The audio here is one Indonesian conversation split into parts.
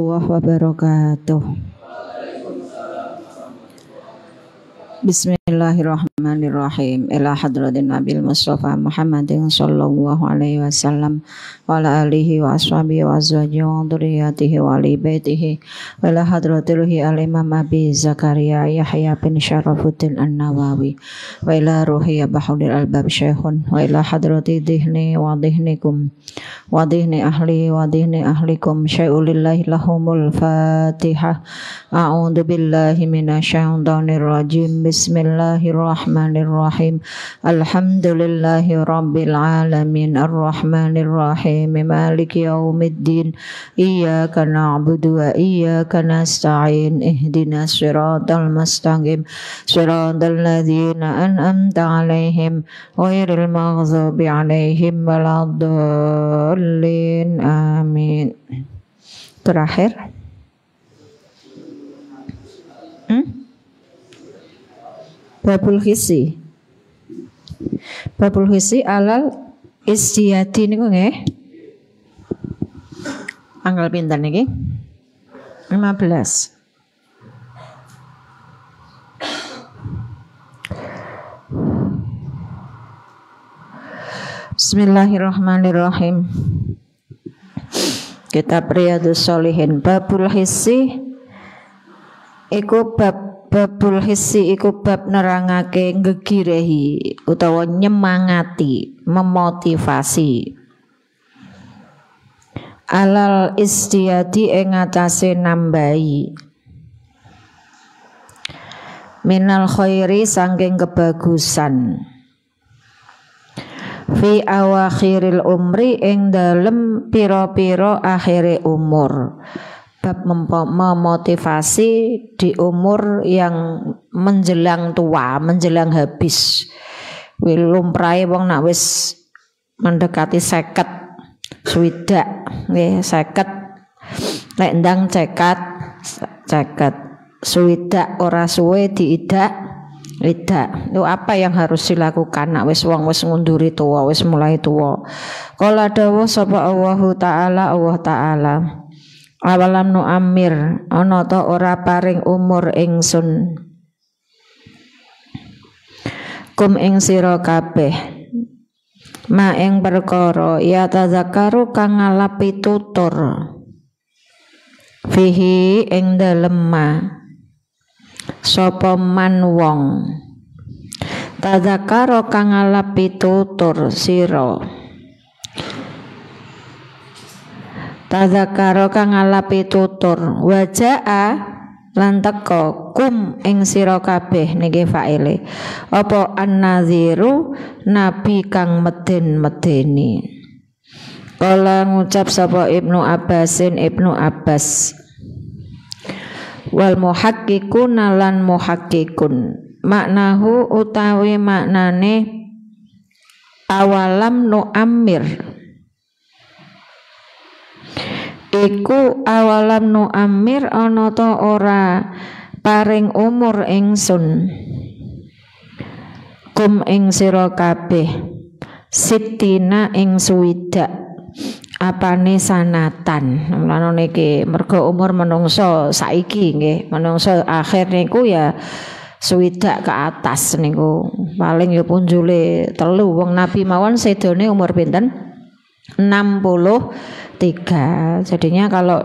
wabarakatuh. Bismillahirrahmanirrahim. Ila hadratin Nabil Mustafa Muhammadin sallallahu alaihi wasallam wa ala alihi wa ashabihi wa azwajihi wa dzurriyyatihi wa ali baitihi wa ila hadratil al-Imam Abi Zakaria Yahya bin Syarafuddin An-Nawawi wa ila ruhi Bahudil Albab Syekhun wa ila hadrati dhihni wa dhihnikum wa dhihni ahli wa dhihni ahlikum syai'ulillahi lahumul Fatihah. A'udzu billahi minasyaitonir rajim. Bismillahirrahmanirrahim. Alhamdulillahi rabbil alamin arrahmanir rahim maliki yaumiddin iyyaka na'budu wa iyyaka nasta'in ihdinas siratal mustaqim siratal ladzina an'amta 'alaihim ghairil maghdubi 'alaihim waladdallin amin. Terakhir Babul Hissi. Babul Hissi alal istiyati niku nggih. Tanggal pinten niki? 15. Bismillahirrahmanirrahim. Kitab Riyadhus Shalihin. Babul Hissi iku Babul Hissi iku bab nerangake ngegirehi utawa nyemangati, memotivasi alal istiyadi ing atase nambahi minal khairi saking kebagusan fi awakhiril umri ing dalem pira-pira akhire umur. Bab memotivasi di umur yang menjelang tua, menjelang habis. Lumrahe wong nak wis mendekati 50, swidak nggih 50. Nek ndang 50, swidak ora suwe diidak. Itu apa yang harus dilakukan nak wis wong wis ngunduri tua, wis mulai tua. Qala dawuh sapa Allah Ta'ala awalam nu amir ana ta ora paring umur ingsun kum ing sira kabeh ma ing perkara ya tazakaru kang ngalapi tutur fihi ing dalem ma sapa man wong tazakara kang ngalapi tutur sira tazakara kang ngalapi tutur wajaa lan teka kum ing sira kabeh niki faile apa an-nadhiru nabi kang meden-medeni. Kala ngucap sapa Ibnu Abbas wal muhaqqiquna lan muhaqqiqun maknahu utawi maknane awalam nu amir iku awalam nu amir ana ta ora paring umur ingsun kum ing sira kabeh sitina ing swidak apane sanatan. Mulane niki mergo umur menungso saiki nggih menungso akhir niku ya swidak ke atas niku paling ya punjule 3. Wong Nabi mawon sedone umur pinten 63. Jadinya kalau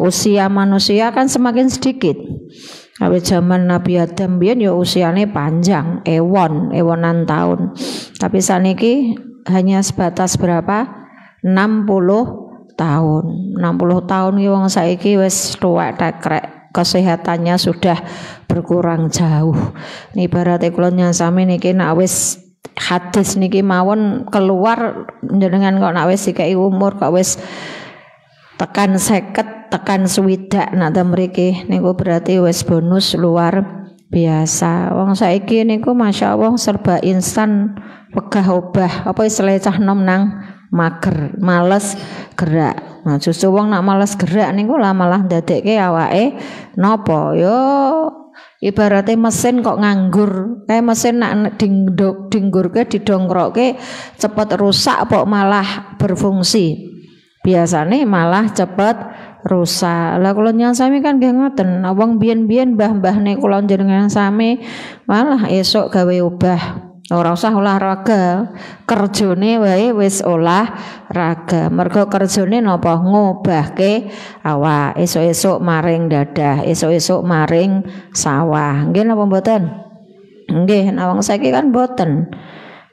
usia manusia kan semakin sedikit. Awit zaman Nabi Adam biyen ya usiane panjang, ewonan tahun. Tapi saniki hanya sebatas berapa? 60 tahun. 60 tahun ki wong saiki wis tuwek tekrek, kesehatannya sudah berkurang jauh. Ibaratnya kula nyasami niki nek wis hadis niki mawon keluar jenengan kok nek wis dikai umur kok wis tekan 50 tekan swidak nak ta mriki niku berarti wis bonus luar biasa. Wong saiki niku masyaallah serba instan, wegah obah apa istilah cah nom nang mager, males gerak. Nah justru wong nak males gerak niku lah malah ndadekke awake napa yo ibaratnya mesin kok nganggur, kayak mesin nak dinggurke didongkrokke cepet rusak kok malah berfungsi. Biasanya malah cepet rusak. Lah kula nyuwun sami kan nggih ngoten. Wong biyen-biyen mbah-mbahne kula njenengan sami malah esuk gawe obah. Ora usah olahraga, kerjane wae wis olahraga. Mergo kerjane napa ngobahke awak. Esuk-esuk maring dadah, esuk-esuk maring sawah. Nggih napa mboten? Nggih, nek wong saiki kan mboten.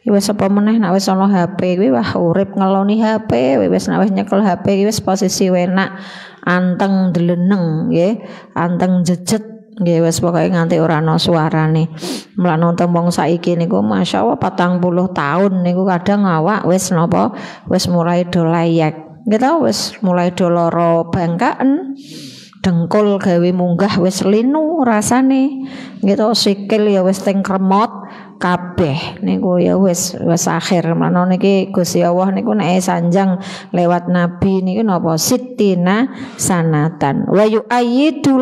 Wis apa meneh nek wis ana HP kuwi wah urip ngeloni HP, wis nek wis nyekel HP wis posisi enak, anteng deleneng nggih, anteng jejet. Nggih wis pokoke nganti ora ana suarane. Mulane tembung saiki niku masyaallah 40 tahun niku kadang awak wis napa wis mulai do layak. Nggih ta wis mulai do lara bangkaken. Dengkul gawe munggah wis linu rasane. Nggih ta sikil ya wis teng kremot kabeh niku ya wis akhir. Mulane niki Gusti Allah niku nek sanjang lewat nabi niku napa sittina sanatan wa yu'ayyidu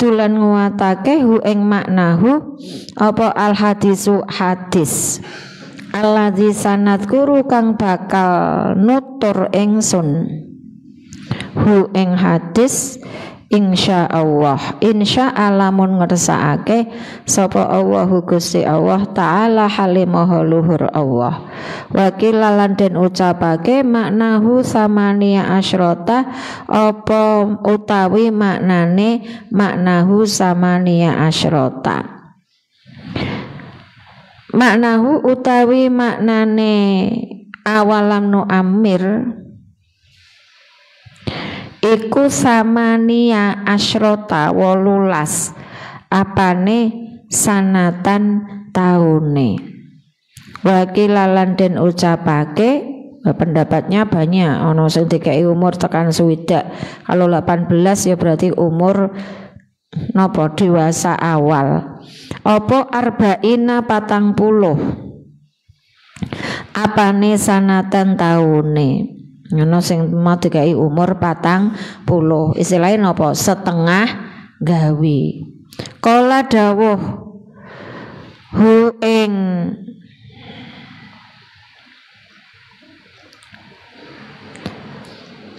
lan nguwatake hu ing maknahu apa al hadisu hadis alladzi sanadkuru kang bakal nutur ingsun hu ing hadis insyaallah lamun ngersakake sapa Allahu Gusti Allah taala halimaha luhur Allah wakilalan den ucapake maknahu samania asyrota apa utawi maknahu samania asyrota maknahu utawi maknane awalam nu amir iku samania asyrota 18 apane sanatan taune wakilalan den ucapake pendapatnya banyak ana sing dikai umur tekan swidak kalau 18 ya berarti umur napa dewasa awal apa arba'ina 40 apane sanatan taune ngono sing mau dikai umur 40 istilahnya napa setengah gawe kala dawuh hu ing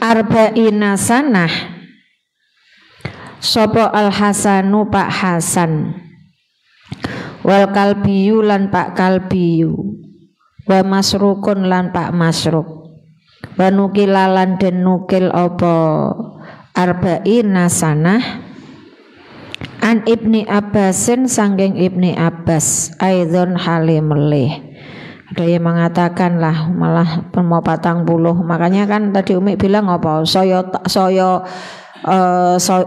arba'ina sanah sapa al Hasanu Pak Hasan wal Kalbiyu lan Pak Kalbiyu wa Masrukun lan Pak Masruk wa nukilalan den nukil apa arba'ina sanah an Ibni Abbasin sangking Ibni Abbas aidon halimelih ada yang mengatakan lah malah mau 40 makanya kan tadi Umi bilang apa saya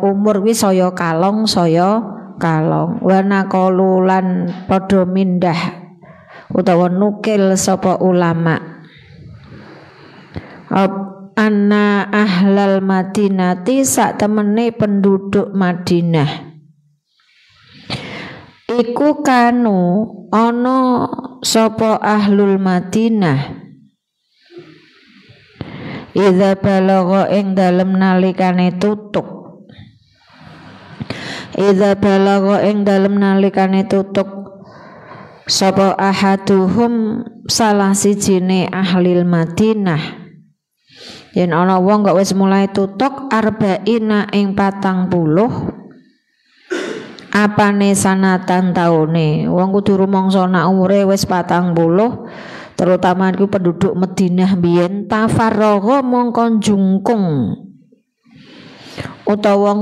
umur wi saya kalong wana kolulan padha mindah utawa nukil sapa ulama anna ahlal madinati sak temene penduduk Madinah iku kanu ana sapa ahlul Madinah idza balagha ing dalem nalikane tutuk sapa ahaduhum salah sijine ahlil Madinah yen ana wong kok wis mulai tutuk arba'ina ing 40 apane sanatan taune wong kudu rumangsa nek umure wis 40 terutama iku penduduk Madinah biyen tafarragha mongko jungkung utawa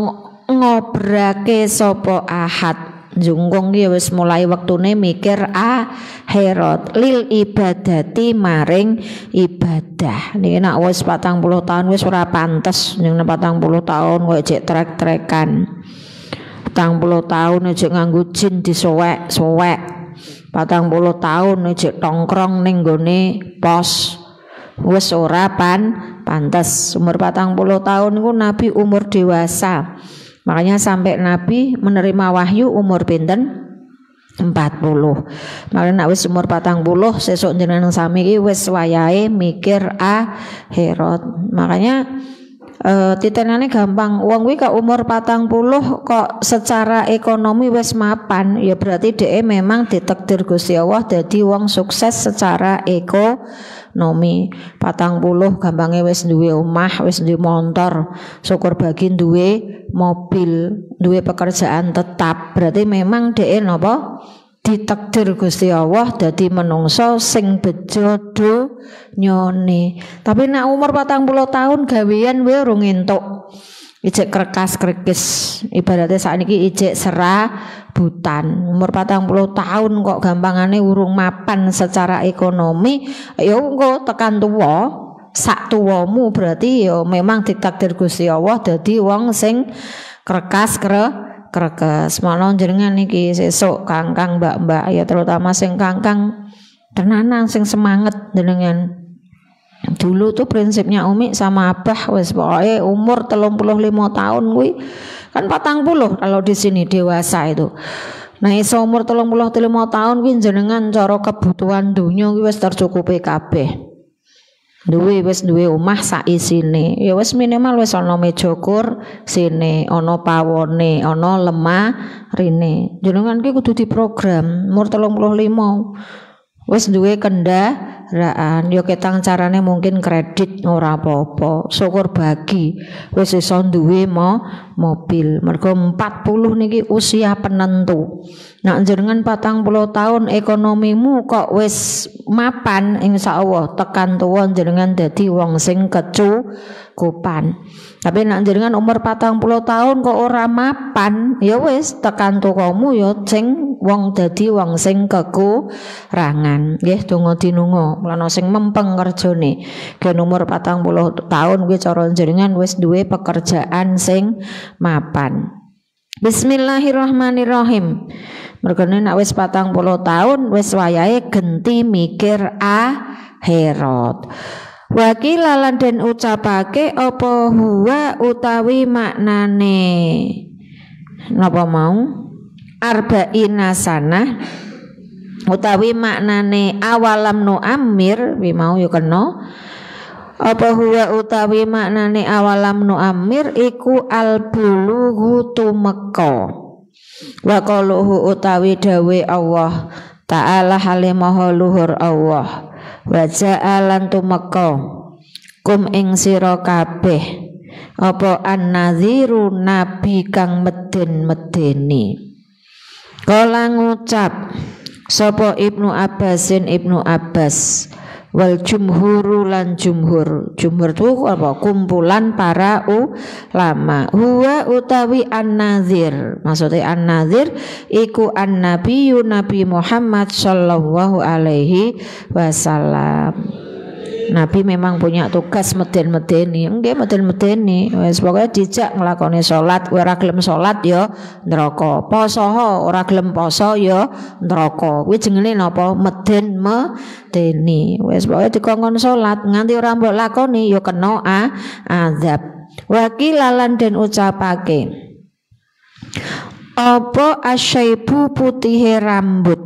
ngobrake sapa ahad jungkung ki wis mulai wektune mikir akhirat lil ibadati maring ibadah niki nek wis 40 tahun wis ora pantes ning 40 tahun kok jek trek-trekan 40 tahun aja nganggo jin disowek 40 tahun aja tongkrong ning gone pos wis ora pantes umur 40 tahun niku Nabi umur dewasa makanya sampai Nabi menerima wahyu umur pinten 40 makanya nek wis umur 40 sesuk jenengan sami iki wis wayahe mikir akhirat makanya titenane gampang. Wong kuwi kok umur 40 kok secara ekonomi wis mapan, ya berarti dhek memang ditakdir Gusti Allah dadi wong sukses secara ekonomi. 40 gampange wis duwe omah, wis duwe motor, syukur bagi duwe mobil, duwe pekerjaan tetap. Berarti memang dhek napa? Ditakdir Gusti Allah dadi menungso sing bejo donyane. Tapi nek umur 40 tahun gawean wae urung entuk. Ijek kerkas-kerkis. Ibaratnya sakniki ijek serabutan. Umur 40 tahun kok gampangane urung mapan secara ekonomi, ya engko tekan tuwa, sak tuwamu berarti ya memang ditakdir Gusti Allah dadi wong sing kerkas mono jenengan niki sesuk kangkang mbak-mbak ya terutama sing kangkang tenanan sing semangat jenengan. Dulu tuh prinsipnya Umi sama Abah wis pokoke umur 35 tahun kuwi kan 40 kalau di sini dewasa itu. Nah iso umur 35 tahun kuwi jenengan cara kebutuhan donya kuwi wis tercukupi kabeh. Wis duwe omah sak isine. Ya wis minimal wis ana meja kursine, ana pawone, ana lemarine. Jenengan ki kudu diprogram umur 35. Wis duwe kendaraan, ya ketang carane mungkin kredit ora apa-apa. Syukur bagi wis iso duwe mobil. Mergo 40 niki usia penentu. Nah jenengan 40 tahun ekonomimu kok wis mapan, insyaallah tekan tuwa jenengan dadi wong sing kecukupan. Tapi nek jenengan umur 40 tahun kok ora mapan, ya wis tekan tuwamu ya sing wong dadi wong sing kekurangan. Nggih donga dinunga, mulane sing mempeng kerjane. Gen umur 40 tahun kuwi cara jenengan wis duwe pekerjaan sing mapan. Bismillahirrahmanirrahim. Mergane nek wis 40 tahun wis wayahe genti mikir akhirat. Wakilalan den ucapake apa huwa utawi maknane napa mau arba'ina sanah utawi maknane awalam nu amir wi mau yo kena apa huwa utawi maknane awalam nu amir iku albulughu tumeka wa qaluhu utawi dawe Allah ta'ala halimaha luhur Allah wa ja'alan tumeka kum ing sira kabeh apa an-nadhiru nabi kang meden-medeni. Kala ngucap sapa Ibnu Abbasin Ibnu Abbas wal jumhuru lan jumhur itu apa kumpulan para ulama huwa utawi an-nadhir maksudnya an-nadhir iku an-nabiyyu Nabi Muhammad sallallahu alaihi wasallam. Nabi memang punya tugas meden-medeni, nggih meden-medeni. Wis pokoke dijak nglakoni salat, ora gelem salat ya neraka. Poso ora gelem poso ya neraka. Kuwi jenenge napa? Meden-medeni. Wis pokoke dikongkon salat nganti ora mbok lakoni ya kena azab. Wakilalan den ucapake apa asyaibu putihe rambut.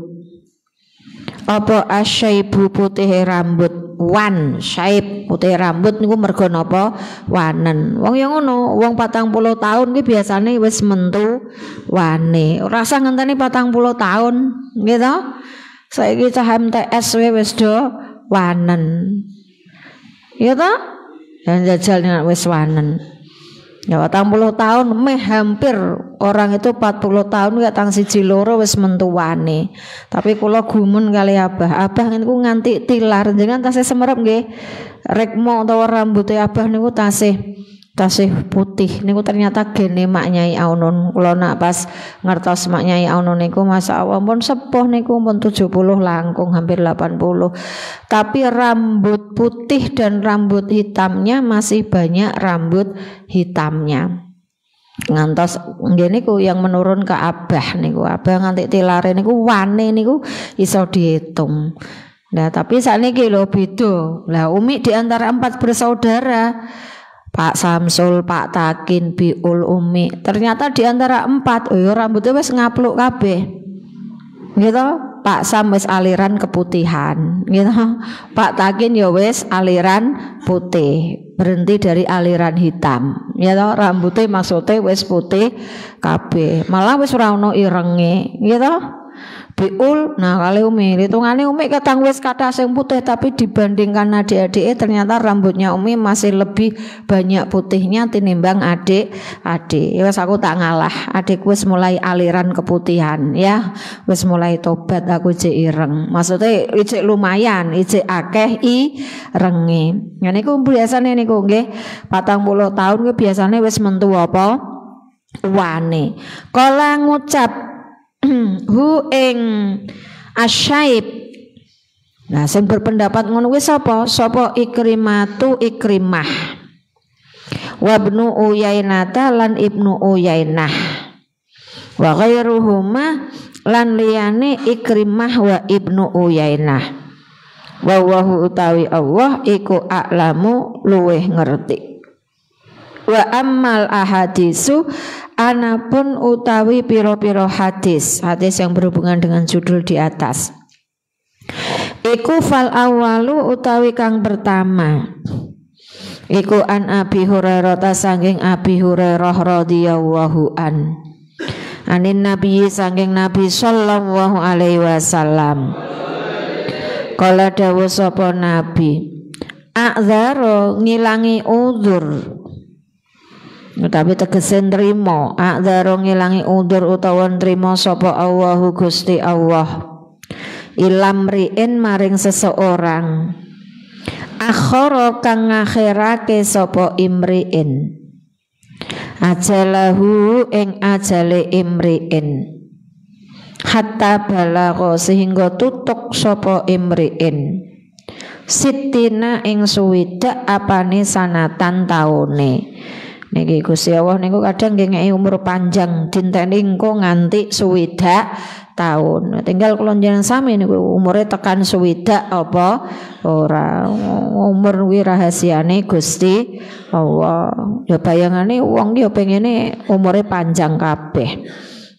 Apa asyaibu putihe rambut. Wan syaib putih rambut niku mergo napa wanen. Wong yang ngono, wong 40 tahun ki biasane wis mentu wane. Ora usah ngenteni 40 tahun, nggih to? Saiki cah MTS wis do wanen. Ya to? Dan jajal nek wis wanen. Ya 40 tahun meh hampir orang itu 40 tahun gak tang siji loro wis mentuwane. Tapi kula gumun kali Abah. Abah niku nganti tilar jenengan tasih semerep nggih. Rekmo utawa rambuté Abah niku tasih putih niku ternyata gene Mak Nyai Aunun. Kula nak pas ngertos Mak Nyai Aunun niku masyaallah pun sepuh niku pun 70 langkung hampir 80. Tapi rambut putih dan rambut hitamnya masih banyak rambut hitamnya. Ngantos nggih niku yang menurun ke Abah niku. Abah nganti tilare niku wane niku iso dihitung. Nah, tapi sakniki lho beda. Lah Umi di antara 4 bersaudara Pak Samsul, Pak Takin, Biul, Umi. Ternyata di antara 4, rambutnya wis ngapluk kabeh. Gitu. Pak Sam wis aliran keputihan gitu. Pak Takin ya wis aliran putih, berhenti dari aliran hitam ya toh, rambutnya maksudnya wis putih kabeh, malah wis ora ono irenge gitu. Biul, nah kali Umi, hitungannya Umi ketang wis kata sing putih, tapi dibandingkan adik-adiknya ternyata rambutnya Umi masih lebih banyak putihnya tinimbang adik-adik. Ya wis aku tak ngalah, adik wis mulai aliran keputihan ya, wis mulai tobat aku cek ireng. Maksudnya cek lumayan, cek akeh irenge. Ya niku biasane niku nggih 40 tahun ku biasane wis mentu apa wane. Kala ngucap hu ing asyaib. Nah sing berpendapat ngono kuwi sapa? Sapa Ikrimatu Ikrimah wa ibnu Uyainata lan ibnu Uyainah wa ghairuhuma lan liyane Ikrimah wa ibnu Uyainah wa wahu utawi Allah iku a'lamu luweh ngerti. Wa ammal ahadisu anapun utawi piro-piro hadis yang berhubungan dengan judul di atas iku fal awalu utawi kang pertama iku an Abi Hurairah sanging Abi Hurairah radhiyallahu an anin Nabi sanging Nabi sallallahu alaihi wasallam kala dawuh sapa Nabi a'dzaro ngilangi udzur tapi tegese nrimo a'dzaro ngilangi udzur utawa nrimo sapa Allahu Gusti Allah ilamriin maring seseorang akhara kang ngakhirake sapa imriin ajalahu ing ajale imriin hatta balagha sehingga tutuk sapa imriin sitina ing suwidak apane sanatan taune. Niki Gusti Allah niku kadang nggih umur panjang dinteni engko nganti suwidak tahun. Tinggal kula njenengan sami niku umure tekan suwidak apa ora. Umur kuwi rahasiane Gusti Allah. Ya bayangane wong ki ya pengene umure panjang kabeh.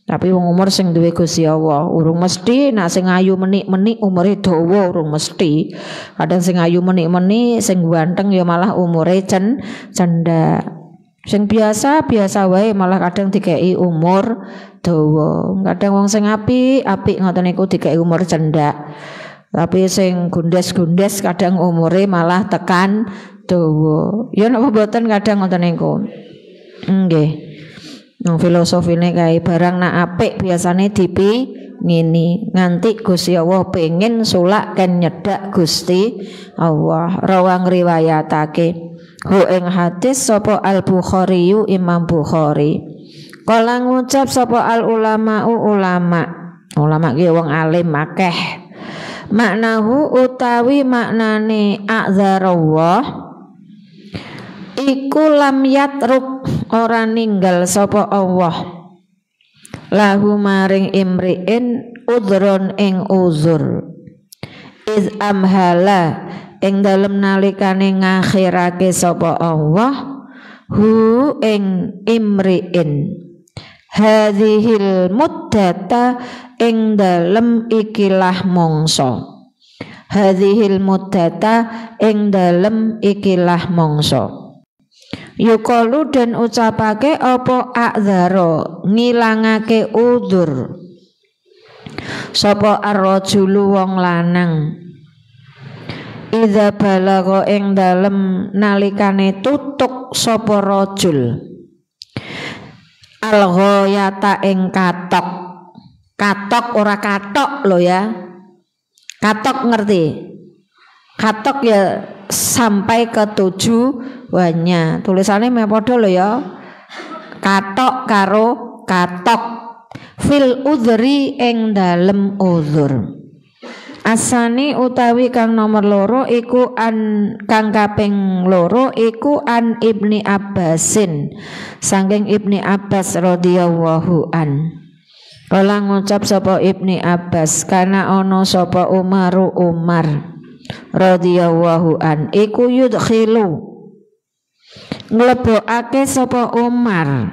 Tapi wong umur sing duwe Gusti Allah urung mesti, nek sing ayu menik-menik umure dawa urung mesti. Kadang sing ayu menik-menik sing ganteng ya malah umure cendak. Sing biasa wae malah kadang dikei umur dawa. Kadang wong sing apik ngoten niku dikei umur cendak. Tapi sing gundes-gundes kadang umure malah tekan dawa. Ya napa boten kadang ngoten niku. Nggih. Nang filosofine kae barang nak apik biasane dipingini nganti Gusti Allah pengen sulak ken nyedak Gusti Allah. Rawang riwayatake hu ing hadis sapa Al Bukhari Imam Bukhari kala ngucap sapa al ulama ki wong alim akeh maknahu utawi maknane a'dzarallah iku lam yatruk ora ninggal sapa Allah lahu maring imriin udron ing uzur iz amhala ing dalem nalikane ngakhirake sapa Allah hu ing imriin hadhil muddata ing dalem ikilah mangsa hadhil muddata ing dalem ikilah mangsa yuqalu dan ucapake apa a'dzara ngilangake udzur sapa ar-rajulu wong lanang idza balagha ing dalem nalikane tutuk sapa rajul al-ghayata ing katok ora katok lho ya katok ngerti katok ya sampai ke tujuannya tulisannya meh padha lho ya katok karo katok fil udhri ing dalem uzur asani utawi kang nomor loro iku kang kaping loro iku an Ibni Abbasin saking Ibni Abbas radhiyallahu an kala ngucap sapa Ibni Abbas kana ana sapa Umar radhiyallahu an iku yudkhilu nglebokake sapa Umar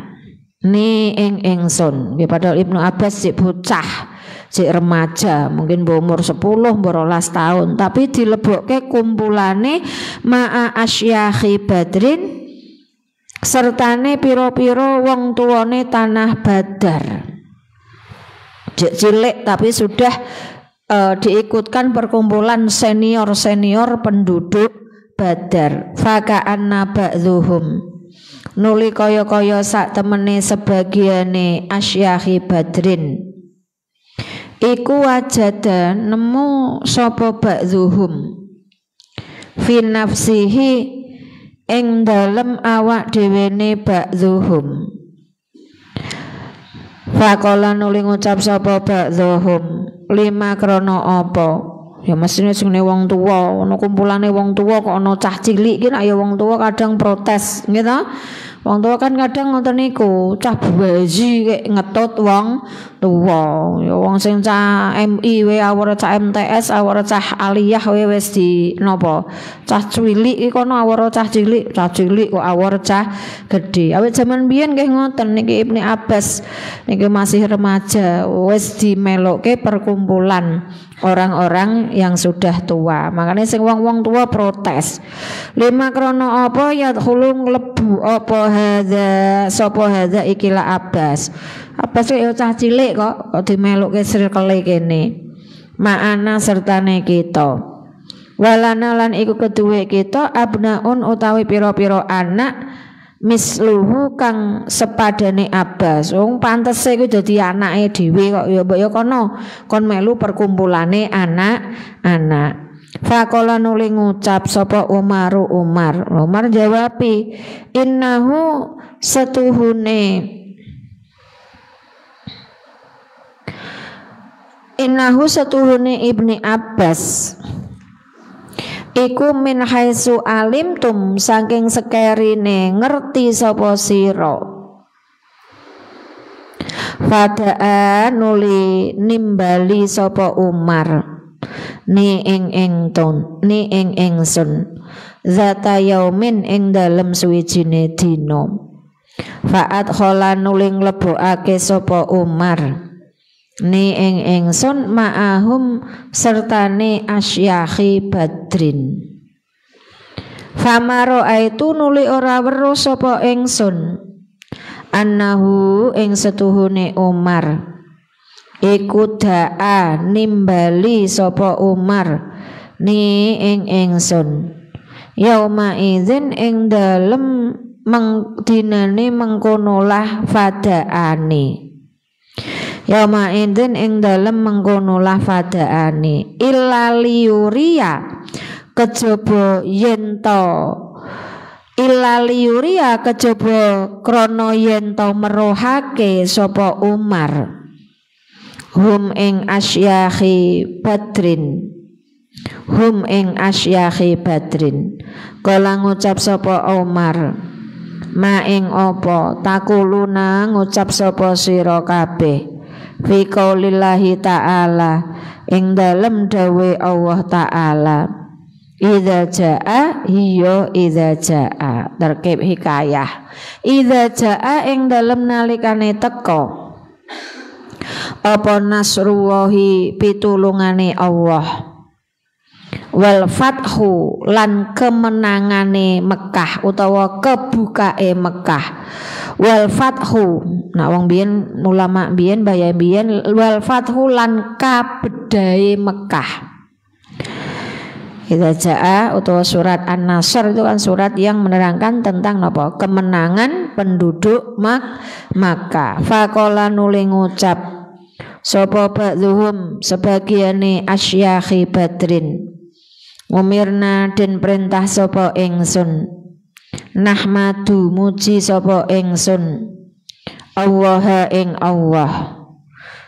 ni ing ingsun nggih padahal Ibnu Abbas sik bocah cek remaja, mungkin umur 10 12 tahun, tapi dilebokke kumpulane ma'a asyakhi Badrin sertane piro-piro wong tuane tanah Badar. Cek cilik tapi sudah diikutkan perkumpulan senior-senior penduduk Badar. Faka'anna ba'dhuhum nuli kaya-kaya sak temene sebagiane asyakhi Badrin iku wajada nemu sapa ba'dhuhum fi nafsihi ing dalem awak dhewene ba'dhuhum. Faqala nuli ngucap sapa ba'dhuhum lima krana apa? Ya mestine sing wong tuwa, ana kumpulane wong tuwa kok ana cah cilik iki nek ya wong tuwa kadang protes, nggih ta? Wong tua kan kadang ngoten niku, cah bayi kayak ngetut wong tua. Ya wong sing cah MI we awara cah MTS, awara cah aliyah we wis di napa? Cah cilik iki kono awara cah cilik kok awara cah gedhe. Awit jaman biyen nggih ngoten niki Ibnu Abbas niki masih remaja wis dimelokke perkumpulan orang-orang yang sudah tua. Makanya sing wong-wong tua protes. Lima krono apa ya hulung lebu apa hadza sapa hadza ikilah Abbas. Abbas yo cah cilik kok dimelukke circle kene. Ma'ana sertane kita. Walana lan iku keduwe kita abnaun utawi pira-pira anak misluhu kang sepadane Abbas. Wong pantese iku dadi anake dhewe kok ya mbok ya kono kon melu perkumpulane anak-anak. Faqala nuli ngucap sapa Umar jawabi innahu setuhune Ibni Abbas iku min haitsu alimtum saking sekerine ngerti sapa sira. Fada'a nuli nimbali sapa Umar ni ing ingsun zata yaumin ing dalem suwijine dina. Fa'at khola nuli nglebokake sapa Umar ni ing ingsun ma'ahum sertane asyakhi Badrin. Famaro aitu nuli ora weruh sapa ingsun annahu ing setuhune Umar iku da'a nimbali sapa Umar ni ing ingsun yauma idzin ing dalem dinane mengkonolah fadaane. Yauma idzin ing dalem mengkonolah fadaane illa liyuriya kejaba krana yen to meruhake sapa Umar hum ing asyakhi Badrin kala ngucap sapa Umar ma ing apa takuluna ngucap sapa sira kabeh fi qaulillahi ta'ala ing dalem dawe Allah ta'ala idza jaa terkep hikayah idza jaa ing dalem nalikane teka apa nasrullahi pitulungane Allah wal fathu lan kemenangane Mekah utawa kebukae Mekah wal fathu nah wong biyen ulama biyen bayahe biyen wal fathu lan kabedahe Mekah. Idza jaa utawa surat An-Nasr itu kan surat yang menerangkan tentang apa? Kemenangan penduduk Makkah. Faqala nuli ngucap sapa ba'dhum sebagiane asyakhi Badrin umirna den perintah sapa ingsun nahmadu muji sapa ingsun Allah ing Allah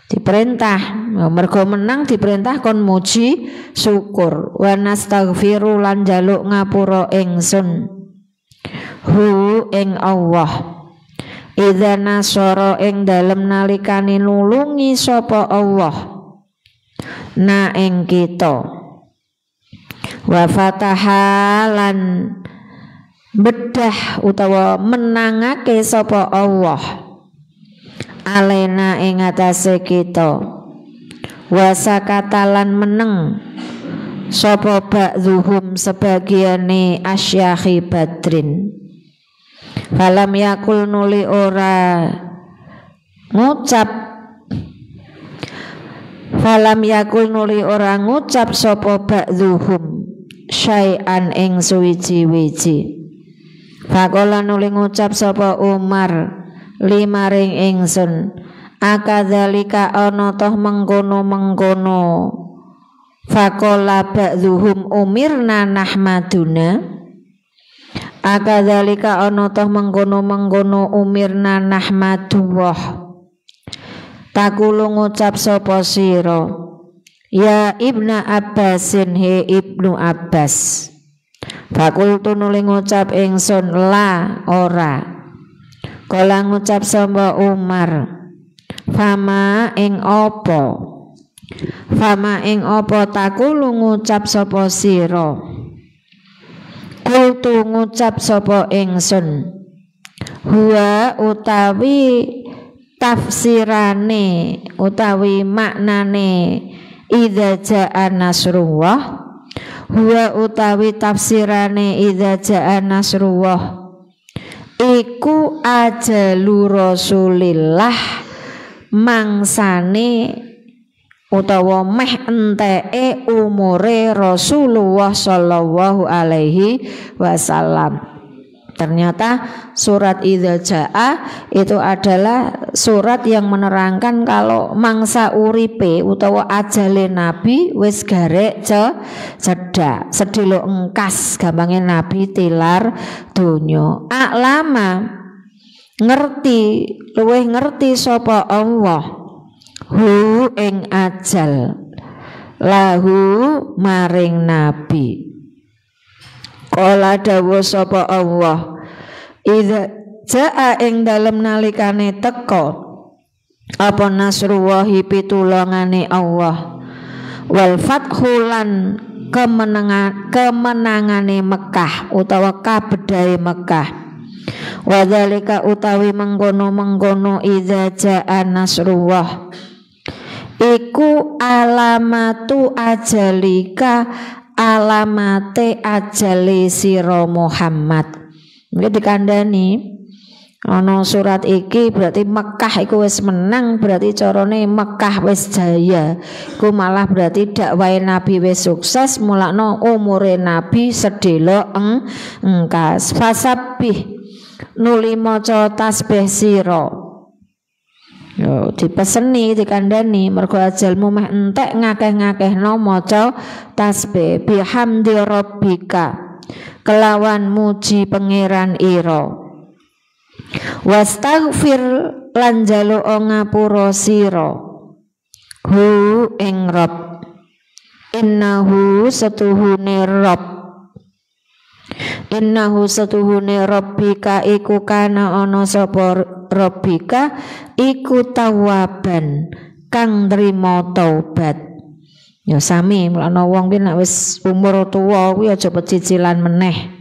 diperintah mergo menang diperintah kon muji syukur wa nastaghfiru lan njaluk ngapura ingsun hu ing Allah idza nasara ing dalem nalikane nulungi sapa Allah na ing kita wa fatahalan bedah utawa menangake sapa Allah alena ing atase kita wasakatalan meneng sapa ba'dzuhum sebagiane asyakhi Badrin. Falam yakul nuli ora ngucap sapa ba'dzuhum syai'an ing suwiji-wiji. Faqala nuli ngucap sapa Umar limaring ingsun, akadzalika ana toh mengkono-mengkono. Faqala ba'dzuhum umirna nahmaduna, akadzalika ana toh mengkono-mengkono umirna nahmadullah. Takulu ngucap sapa sira, ya Ibnu Abbasin, he Ibnu Abbas. Fakultu nuli ngucap ingsun, la ora. Kala ngucap sapa Umar, fama ing apa takulu ngucap sapa sira. Kultu ngucap sapa ingsun, huwa utawi tafsirane utawi maknane idza jaa nasrullah, huwa utawi tafsirane idza jaa nasrullah iku ajalu Rasulillah, mangsane utawa meh enteke umure Rasulullah sallallahu alaihi wasallam. Ternyata surat Idza Jaa itu adalah surat yang menerangkan kalau mangsa uripe utawa ajale Nabi wis garek cedhak, sedhela engkas, gampange Nabi tilar donya. Aklama ngerti, luwih ngerti sapa Allah hu ing ajal lahu maring Nabi. Kala dawuh sapa Allah, idza jaa ing dalem nalikane teka apa nasrullahi pitulungane Allah, wal fathulan kemenangane Mekah utawa kabedahe Mekah. Wadzalika utawi mengkono-mengkono idza jaa nasrullah iku alamatu ajalika, alamate ajale sira Muhammad. Iki dikandani ana surat iki berarti Mekah iku wis menang, berarti carane Mekah wis jaya. Iku malah berarti dakwahe Nabi wis sukses, mulakno umure Nabi sedhela engkas. Fasabbih nuli maca tasbih sira. Yo dipeseni dikandani mergo ajalmu meh entek ngakeh-ngakehno maca tasbih bihamdi rabbika, kelawan muji pangeran ira. Wastaghfir lan njaluk ngapura sira hu ing Rabb, innahu setuhune Rabb, innahu setuhune rabbika iku kana ana sapa rabbika iku tawaban kang nrimo taubat. Ya sami mulane wong ki nek wis umur tuwa kuwi aja pecicilan meneh,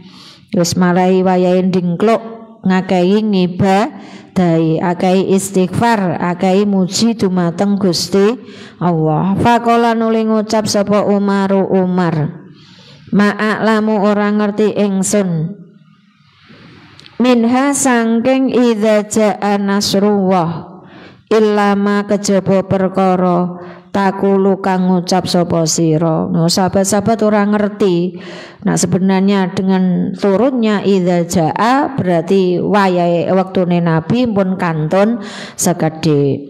wis marai wayahe ndingkluk ngakehi ngibadahi, akehi istighfar, akehi muji dumateng Gusti Allah. Faqala nuli ngucap sapa Umar, ma'aklamu ora ngerti ingsun minha sangking idza jaa nasrullah illa ma kejaba perkara takulu kang ngucap sapa sira. Nah, sahabat-sahabat ora ngerti. Nah, sebenarnya dengan turunnya idza jaa berarti wayahe wektune Nabi pun kantun sekedhik.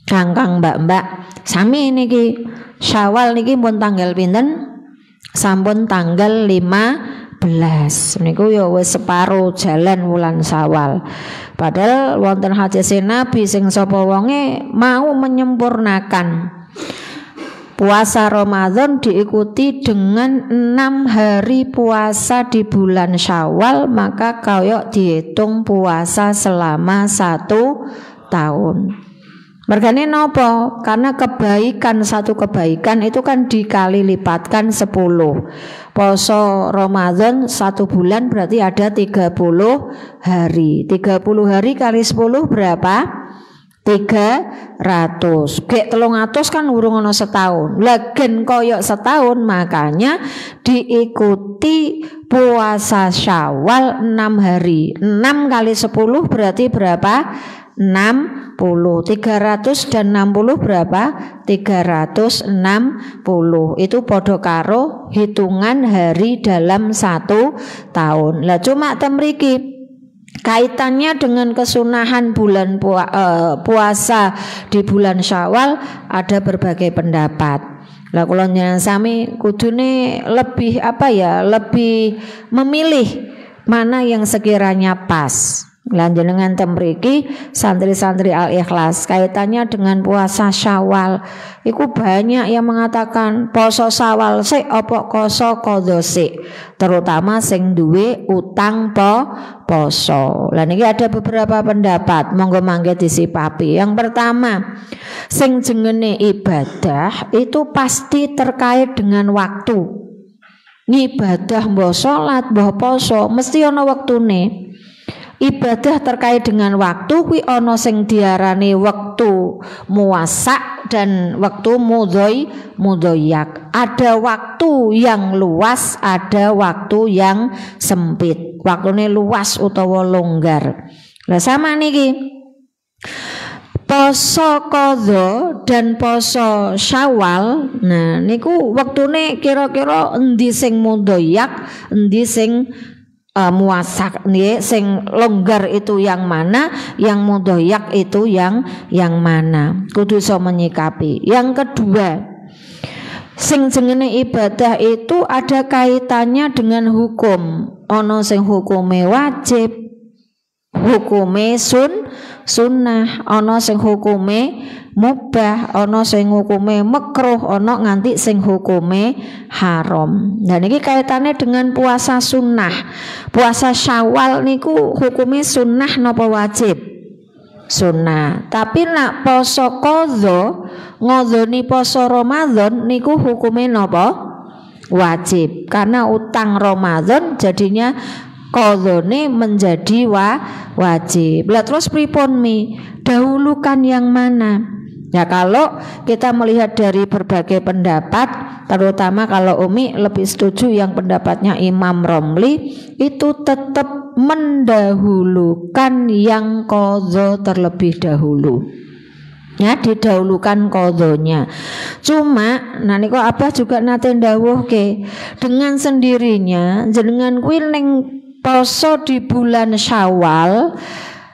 Kangkang mbak-mbak sami niki Syawal niki pun tanggal pinten? Sampun tanggal 15 niku ya wis separo jalan wulan Syawal. Padahal wonten hadis Nabi sing sapa wonge mau menyempurnakan puasa Ramadan diikuti dengan 6 hari puasa di bulan Syawal, maka koyok dihitung puasa selama 1 tahun. Mergane nopo? Karena kebaikan, satu kebaikan itu kan dikali lipatkan 10. Poso Ramadan 1 bulan berarti ada 30 hari. 30 hari kali 10 berapa? 300. Gek 300 kan urung ana setahun. Legen koyok setahun, makanya diikuti puasa Syawal 6 hari. 6 kali 10 berarti berapa? 60. 300 dan 60 berapa? 360. Itu podo karo hitungan hari dalam 1 tahun. Lah cuma temriki kaitannya dengan kesunahan bulan puasa di bulan Syawal ada berbagai pendapat. Lah kula njenengan sami kudune lebih lebih memilih mana yang sekiranya pas. Lanjenengan temriki santri-santri Al-Ikhlas kaitannya dengan puasa Syawal. Iku banyak yang mengatakan poso Syawal sik apa koso qadha sik, terutama sing duwe utang poso. Lah niki ada beberapa pendapat, monggo mangke disipapi. Yang pertama, sing jengene ibadah itu pasti terkait dengan waktu. Ngibadah mbah salat, mbah poso mesti ana wektune. Ibadah terkait dengan waktu kuwi ana sing diarani waktu muwasak dan waktu mudhoyak. Ada waktu yang luas, ada waktu yang sempit. Waktune luas utawa longgar. Lah sama niki. Poso qadha dan poso Syawal. Nah, niku waktune kira-kira endi sing mudhoyak, endi sing muasak nih, sing longgar itu yang mana, yang mudhoyak itu yang mana. Kudu iso menyikapi. Yang kedua, sing jenenge ibadah itu ada kaitannya dengan hukum. Ono sing hukume wajib, hukume sunnah, ono sing hukume mubah, ono sing hukume makruh, ono nganti sing hukume haram. Nah niki kaitannya dengan puasa sunnah. Puasa Syawal niku hukume sunnah napa wajib? Sunnah. Tapi nak poso qadha, ngodhoni poso Ramadan niku hukume napa? Wajib. Karena utang Ramadan jadinya qadhane menjadi wajib. Lah terus pripun mi? Dahulukan yang mana? Ya kalau kita melihat dari berbagai pendapat, terutama kalau Umi lebih setuju yang pendapatnya Imam Romli, itu tetap mendahulukan yang qadha terlebih dahulu. Ya, didahulukan qadhanya. Cuma niku Abah juga nate ndawuhke, dengan sendirinya jenengan kuwi ning poso di bulan Syawal,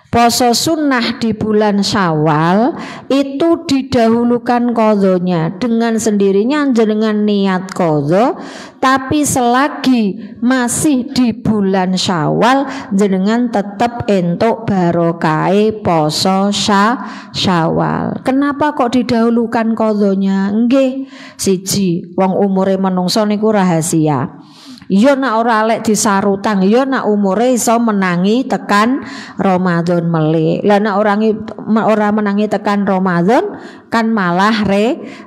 poso sunnah di bulan Syawal itu didahulukan qadhanya. Dengan sendirinya jenengan niat qadha, tapi selagi masih di bulan Syawal jenengan tetap entuk barokahe poso Syawal. Kenapa kok didahulukan qadhanya? Nggih, siji wong umure menungso niku rahasia. Yo nak ora lek disarutang, yo nak umure iso menangi tekan Ramadan melih. Lah nak ora menangi tekan Ramadan kan malah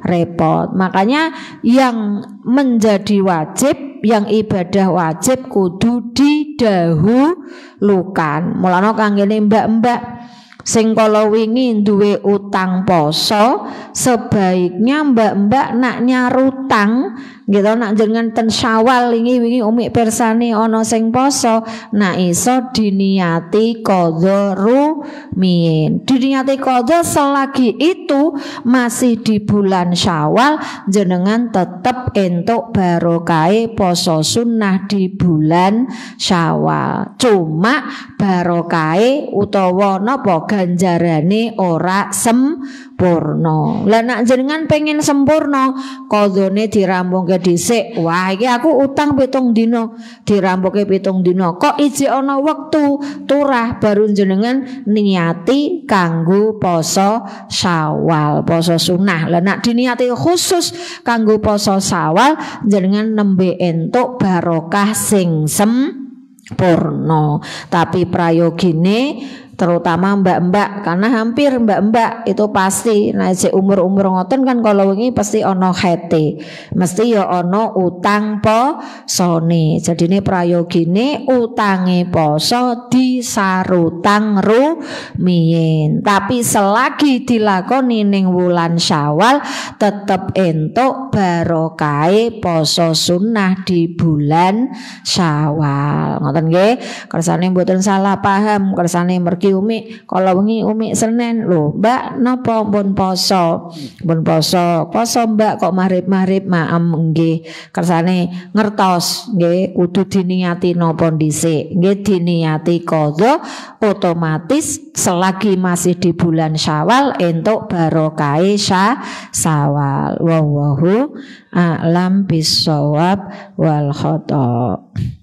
repot. Makanya yang menjadi wajib, yang ibadah wajib kudu didahulukan. Mulane kanggene mbak-mbak sing kala wingi duwe utang poso, sebaiknya mbak-mbak nak nyarutang gitu, nak jenengan ten Syawal wingi Umi persane ana sing poso, nak iso diniati qadha rumiyin. Diniati qadha selagi itu masih di bulan Syawal, jenengan tetep entuk barokahe poso sunnah di bulan Syawal. Cuma barokahe utawa napa ganjarane ora sempurna. Lah nak jenengan pengen sempurna, qadhane dirampungke dhisik. Wah, iki aku utang 7 dina, dirampuke 7 dina. Kok ijik ana wektu turah baru jenengan niati kanggo poso Syawal, poso sunnah. Lah nak diniati khusus kanggo poso Syawal, jenengan nembe entuk barokah sing sempurna. Tapi prayogine terutama mbak-mbak, karena hampir mbak-mbak itu pasti naik umur-umur ngoten kan kalau wingi pasti ono hete, mesti ya ono utang posone. Jadine prayogine utange poso disarutang rumiyin, tapi selagi dilakoni ning wulan Syawal tetep entuk barokahe poso sunnah di bulan Syawal. Ngoten nggih, kersane mboten salah paham, kersane mergi Umi kalau wengi Umi Senin lho Mbak napa pun poso, pun poso Mbak kok maghrib maem nggih, kersane ngertos nggih kudu diniati napa dhisik, nggih diniati qadha, otomatis selagi masih di bulan Syawal entuk barokahe Syawal. Wallahu a'lam bissawab wal khata'.